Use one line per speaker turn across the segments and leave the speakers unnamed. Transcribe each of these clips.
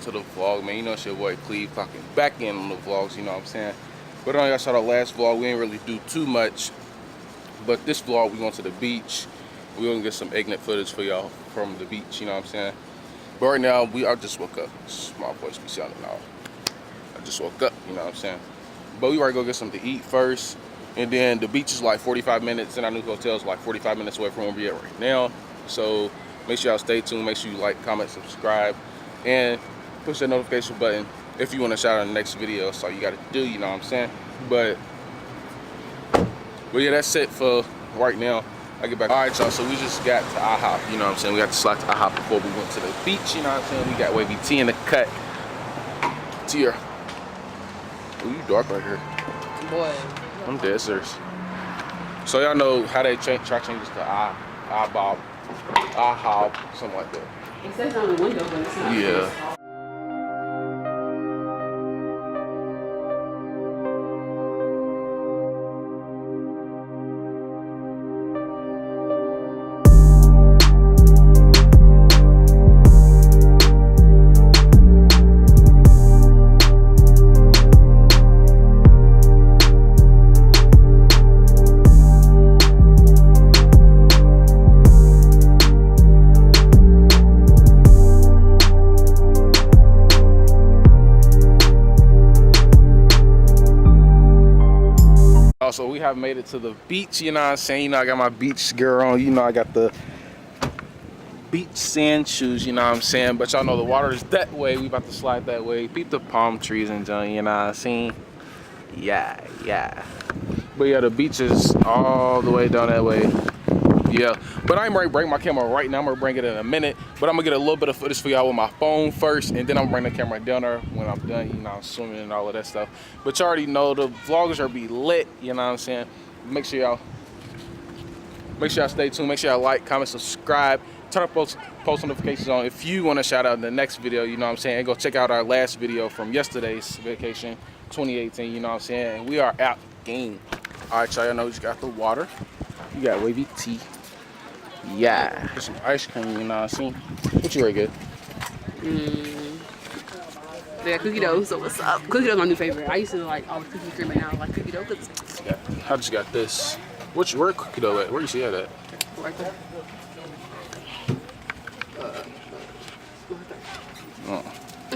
to the vlog, man. You know it's your boy Cleve clocking back in on the vlogs, you know what I'm saying? But on y'all saw the last vlog, we didn't really do too much. But this vlog, we going to the beach. We're gonna get some ignorant footage for y'all from the beach, you know what I'm saying? But right now, I just woke up. My voice be sounding out. I just woke up, you know what I'm saying? But we already go get something to eat first. And then the beach is like 45 minutes, and our new hotel is like 45 minutes away from where we're at right now. So make sure y'all stay tuned. Make sure you like, comment, subscribe, and push that notification button if you want to shout out in the next video. That's all you got to do, you know what I'm saying? But yeah, that's it for right now. I get back. All right, y'all, so we just got to IHOP, you know what I'm saying? We got to slide to IHOP before we went to the beach, you know what I'm saying? We got wavy tea in the cut. Tear. Oh, you dark right here.
Boy.
I'm dead serious. So y'all know how they try to change this to IHOP, something like that.
It says on the window, but it's not.
Yeah. So we have made it to the beach, you know what I'm saying? You know, I got my beach gear on, you know, I got the beach sand shoes, you know what I'm saying? But y'all know the water is that way. We about to slide that way. Peep the palm trees and junk, you know what I'm saying? Yeah. But yeah, the beach is all the way down that way. Yeah, but I'm ready to bring my camera right now. I'm gonna bring it in a minute, but I'm gonna get a little bit of footage for y'all with my phone first, and then I'm gonna bring the camera down there when I'm done, you know, I'm swimming and all of that stuff. But you already know the vloggers are be lit, you know what I'm saying? Make sure y'all stay tuned. Make sure y'all like, comment, subscribe, turn up post notifications on if you want to shout out in the next video, you know what I'm saying? And go check out our last video from yesterday's vacation, 2018, you know what I'm saying? And we are out game. All right, y'all know you got the water, you got wavy tea. Yeah, there's some ice cream, you know what I'm saying? What you rate good?
They got cookie dough, so what's up? Cookie dough's my new favorite. I used to like all the cookie cream, and now I like cookie dough cookies.
Yeah, I just got this. Where cookie dough at? Where you see that at?
Right there.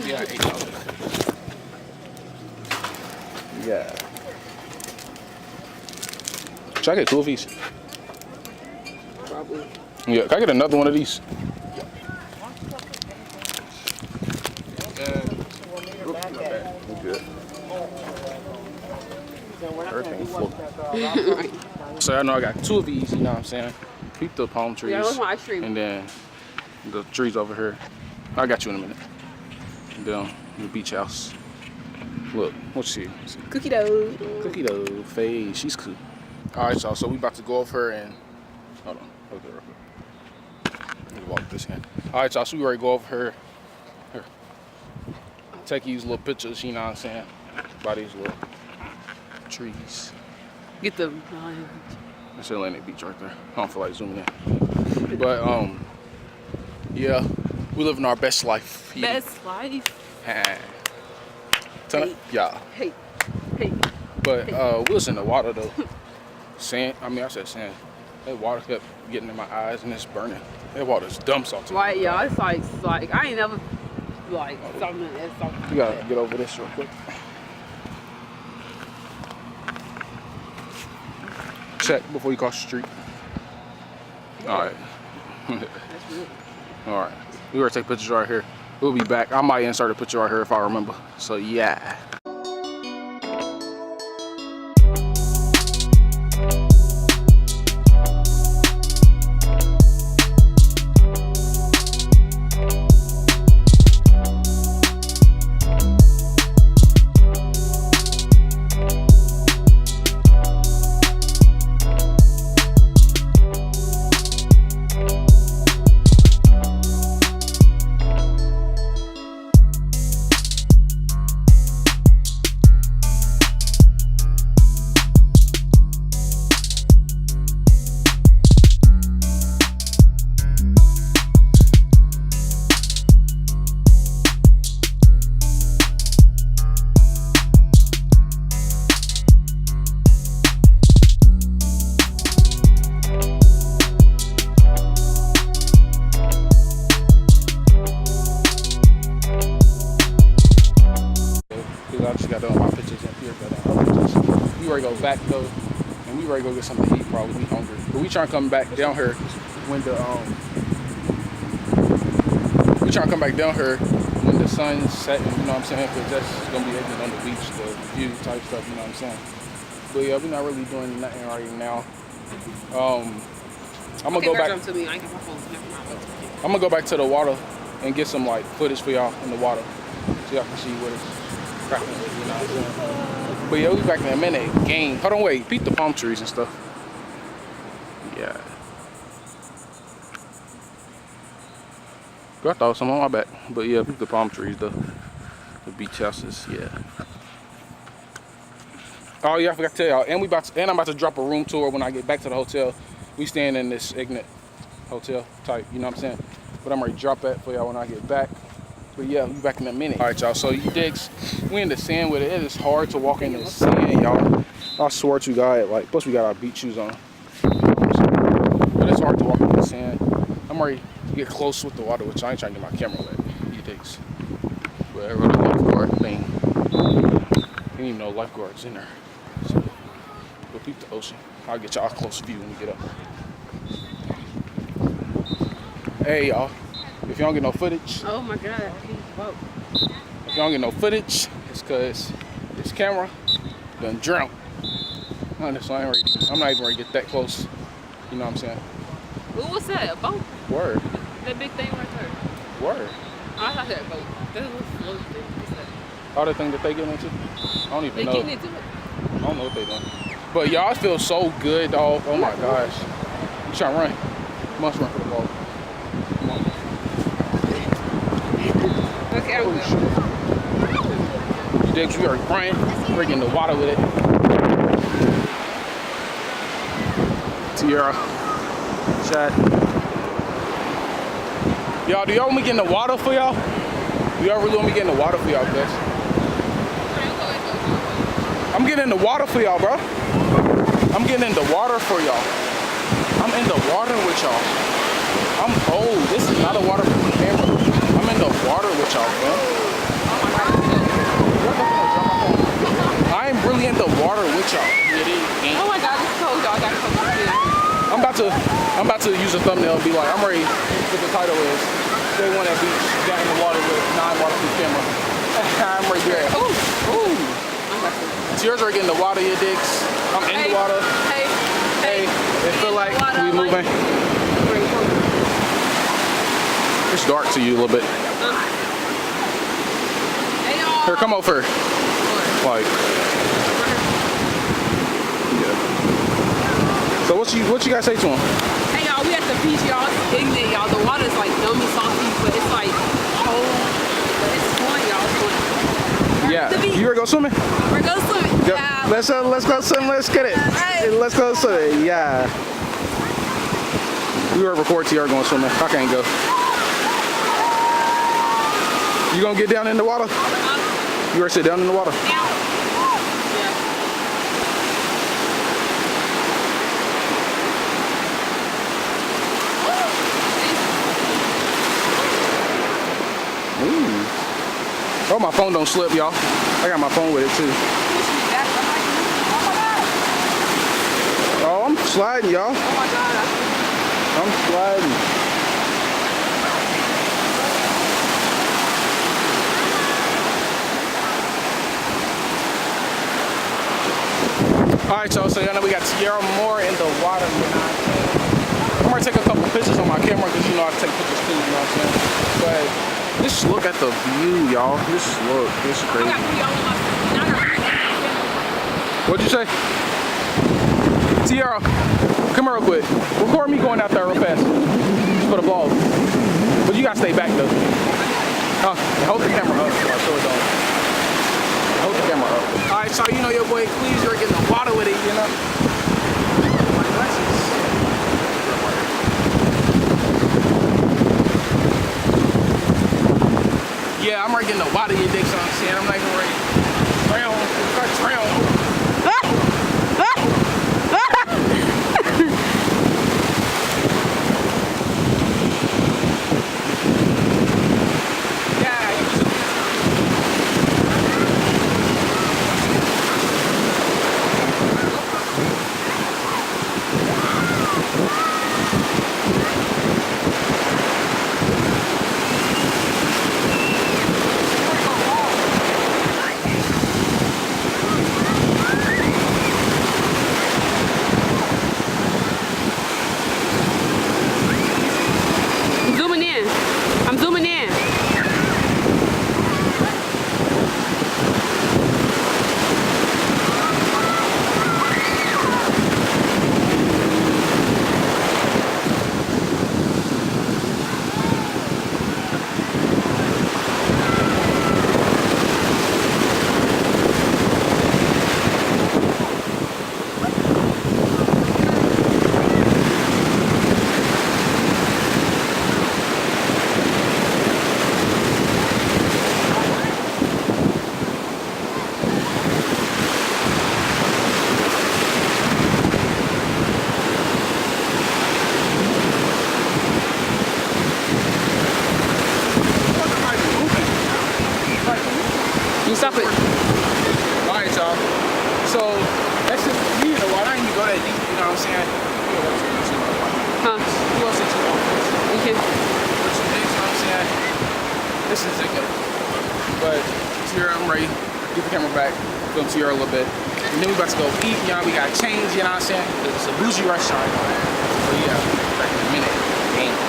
Yeah, $8. Yeah. Should I get 2 of these?
Probably.
Yeah, can I get another one of these? We're good. Everything's full. So I know I got 2 of these, you know what I'm saying? Peep the palm trees.
Yeah, what's my ice cream?
And then the trees over here. I got you in a minute. And then the beach house. Look, what's she?
Cookie dough.
Cookie dough, Faye, she's cool. All right, y'all, so we about to go over and, hold on, okay, real quick. Let me walk this in. All right, y'all, so we ready to go over here. Take these little pictures, you know what I'm saying, by these little trees.
Get them.
That's Atlantic Beach right there. I don't feel like zooming in. But, yeah, we living our best life.
Best life.
Hey. Yeah.
Hey.
But we was in the water though. Sand. I mean, I said sand. That water kept getting in my eyes and it's burning. That water's dumb salty.
Right, y'all. It's like I ain't never like something that's something.
You gotta get over this real quick. Check before you cross the street. Yeah. All right.
That's real.
All right. We gotta take pictures right here. We'll be back. I might insert a picture right here if I remember. So yeah. we ready to go back though, and we ready to go get something to eat. Probably we hungry, but we trying to come back down here when the we trying to come back down here when the sun's setting. You know what I'm saying? Because that's gonna be ignorant on the beach, the view type stuff. You know what I'm saying? But yeah, we're not really doing nothing right now. I'm gonna go back. I'm gonna go back to the water and get some like footage for y'all in the water, so y'all can see what it's cracking with. You know what I'm saying? But yeah, we'll be back in a minute. Game. Hold on, wait. Peep the palm trees and stuff. Yeah. I thought some on my back, but yeah, peep the palm trees, the beach houses. Yeah. Oh yeah, I forgot to tell y'all. And I'm about to drop a room tour when I get back to the hotel. We staying in this Ignat hotel type, you know what I'm saying? But I'm ready to drop that for y'all when I get back. But yeah, we'll be back in a minute. All right, y'all, so you digs, we in the sand with it. It is hard to walk in the sand, y'all. I swear to God, like, plus we got our beach shoes on. But it's hard to walk in the sand. I'm ready to get close with the water, which I ain't trying to get my camera wet. You digs. Whatever the lifeguard thing. Ain't even no lifeguards in there. So, go peep the ocean. I'll get y'all a close view when we get up. Hey y'all, if y'all don't get no footage.
Oh my God, whoa.
If y'all don't get no footage, it's cause this camera done drowned. Honestly, I'm not even ready to get that close. You know what I'm saying?
What was that, a boat?
Word.
That big thing right there.
Word.
Oh, I thought that boat. That was a float thing. What's that?
All the thing that they get into? I don't even know.
They get into it.
I don't know what they doing. But y'all feel so good, dog. Oh my gosh. You trying to run? You must run for the ball. Come on.
Okay, I'm
good. You digs, we are running. We're getting the water with it. Tiara. Chat. Y'all, do y'all want me get in the water for y'all? Do y'all really want me get in the water for y'all, guys? I'm getting in the water for y'all, bro. I'm getting in the water for y'all. I'm in the water with y'all. I'm old. This is not a water camera. I'm in the water with y'all, man. I am really in the water with y'all.
Oh my God, this is cold, y'all.
I'm about to use a thumbnail and be like, I'm ready. What the title is? Day one at beach, down in the water with non-waterproof camera. I'm right there. Ooh, ooh. It's yours are getting the water, you digs. I'm in the water. Hey. It feel like we moving. It's dark to you a little bit.
Hey, y'all.
Here, come over. Like. Yeah. So what you guys say to him?
Hey y'all, we at the beach, y'all. It's ignorant, y'all. The water's like dummy salty, but it's like cold. But it's fun, y'all.
Yeah.
The beach.
You ready to go swimming?
We're going swimming.
Yep.
Yeah.
Let's go swim. Let's get it.
Right.
Let's go swimming. Yeah. We were record TR going swimming. I can't go. You gonna get down in the water? You ready to sit down in the water?
Yeah.
Ooh. Oh, my phone don't slip, y'all. I got my phone with it too. Oh, I'm sliding, y'all.
Oh my God.
I'm sliding. All right, y'all, so now we got Sierra Moore in the water. I'm gonna take a couple pictures on my camera because you know I take pictures too, you know what I'm saying? But just look at the view, y'all. Just look, this is crazy. What'd you say? Tiara, come here real quick. Record me going out there real fast. Just for the vlog. But you gotta stay back though. Hold the camera up so I show it on. Hold the camera up. Alright, so you know your boy Cleve, you're getting the water with it, you know? My glasses. Yeah, I'm already getting the water, you dig, so I'm saying I'm not even ready. Drown. that's just me in the water. I ain't even go that deep, you know what I'm saying?
Huh?
You gonna sit you on this?
Okay.
Put some things, you know what I'm saying? This is it. But here I'm ready. Get the camera back. Film to you a little bit. And then we about to go eat, y'all. We got change, you know what I'm saying? It's a bougie restaurant. So yeah, back in a minute. Damn.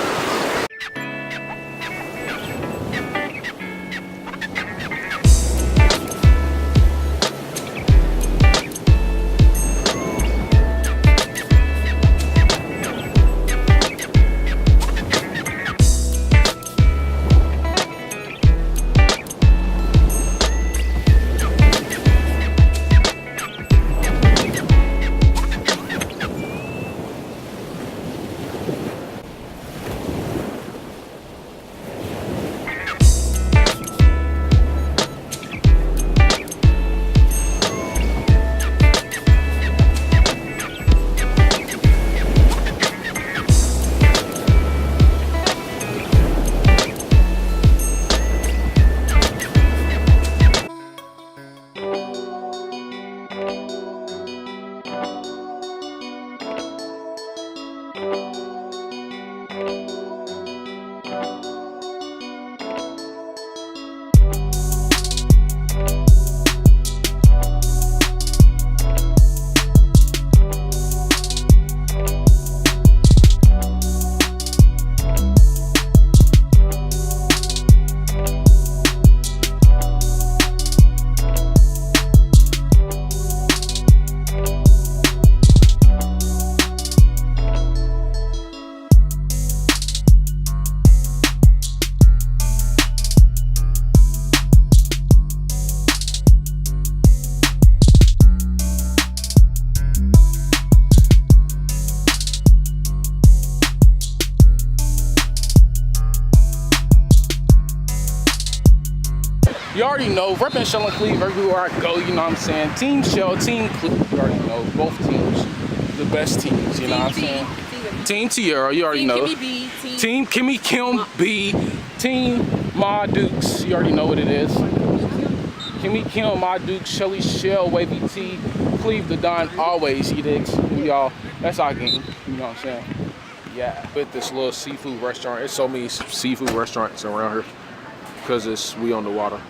You already know, repping Chelle and Cleve everywhere I go, you know what I'm saying? Team Chelle, Team Cleve, you already know, both teams, the best teams, you know what I'm saying? Team Tierra, you already know. Team Kimmy Kim B, Team Ma Dukes, you already know what it is. Kimmy Kim, Ma Dukes, Shelly Chelle, Wavy T, Cleve the Don, always, you digs, y'all. That's our game, you know what I'm saying? Yeah, with this little seafood restaurant, there's so many seafood restaurants around here because we on the water.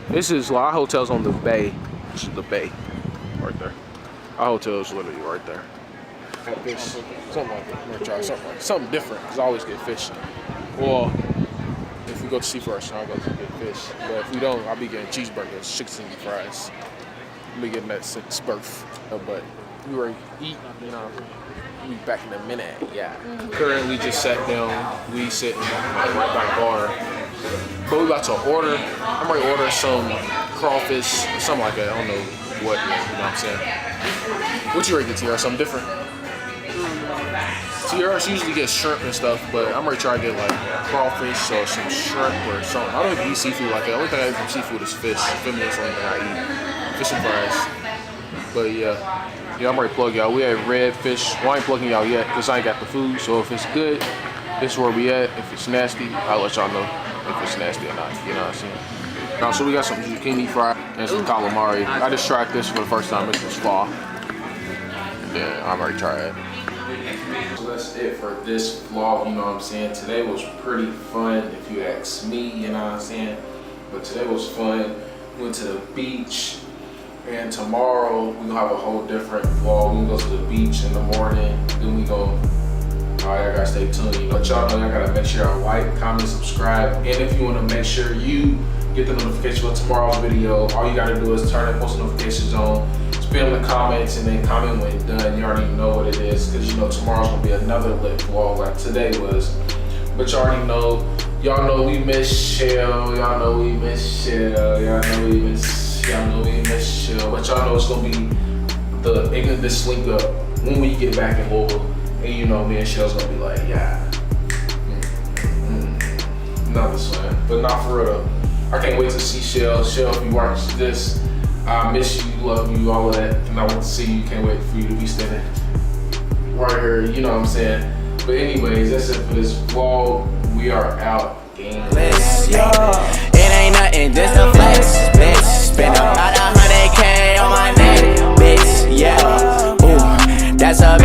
This is, well, our hotel's on the bay. This is the bay, right there. Our hotel's literally right there. Got this, something like that. I'm gonna try something different, because I always get fish. Well, if we go to seafood restaurant, I'll go to get fish. But if we don't, I'll be getting cheeseburgers, chicken and fries. I'll be getting that spurf. But we ready to eat, you know. We'll be back in a minute, yeah. Currently just sat down. We sitting right by the bar. But we about to order. I'm ready to order some crawfish, something like that. I don't know what, you know what I'm saying? What you ready to get, Tierra? Something different? Tierra usually gets shrimp and stuff, but I'm ready to try to get like crawfish or some shrimp or something. I don't even eat seafood like that. The only thing I eat from seafood is fish. Fish is the only thing I eat. Fish and fries. But yeah, I'm ready to plug y'all. We had red fish. Well, I ain't plugging y'all yet because I ain't got the food. So if it's good, this is where we at. If it's nasty, I'll let y'all know if it's nasty or not, you know what I'm saying? Now, so we got some zucchini fried and some calamari. I just tried this for the first time. It was fall. And then I'm already tried it. So that's it for this vlog, you know what I'm saying? Today was pretty fun, if you ask me, you know what I'm saying? But today was fun. We went to the beach. And tomorrow, we're gonna have a whole different vlog. We're gonna go to the beach in the morning. Then we go. Alright, y'all gotta stay tuned. You know, y'all know y'all gotta make sure y'all like, comment, subscribe. And if you wanna make sure you get the notification for tomorrow's video, all you gotta do is turn that post notifications on, spam the comments, and then comment when it's done. You already know what it is, because you know tomorrow's gonna be another lit vlog like today was. But you already know, y'all know we miss Chelle, y'all know we miss Chelle, y'all know we miss Chelle. But y'all know it's gonna be this link up when we get back in Louisville. And you know, me and Chelle's gonna be like, yeah. Not this one, but not for real though. I can't wait to see Chelle. Chelle, if you watch this, I miss you, love you, all of that. And I want to see you, can't wait for you to be standing right here, you know what I'm saying? But anyways, that's it for this vlog. We are out. Game.
It ain't nothing, just a flex, bitch. Spend about 100K on my neck, bitch, yeah. That's a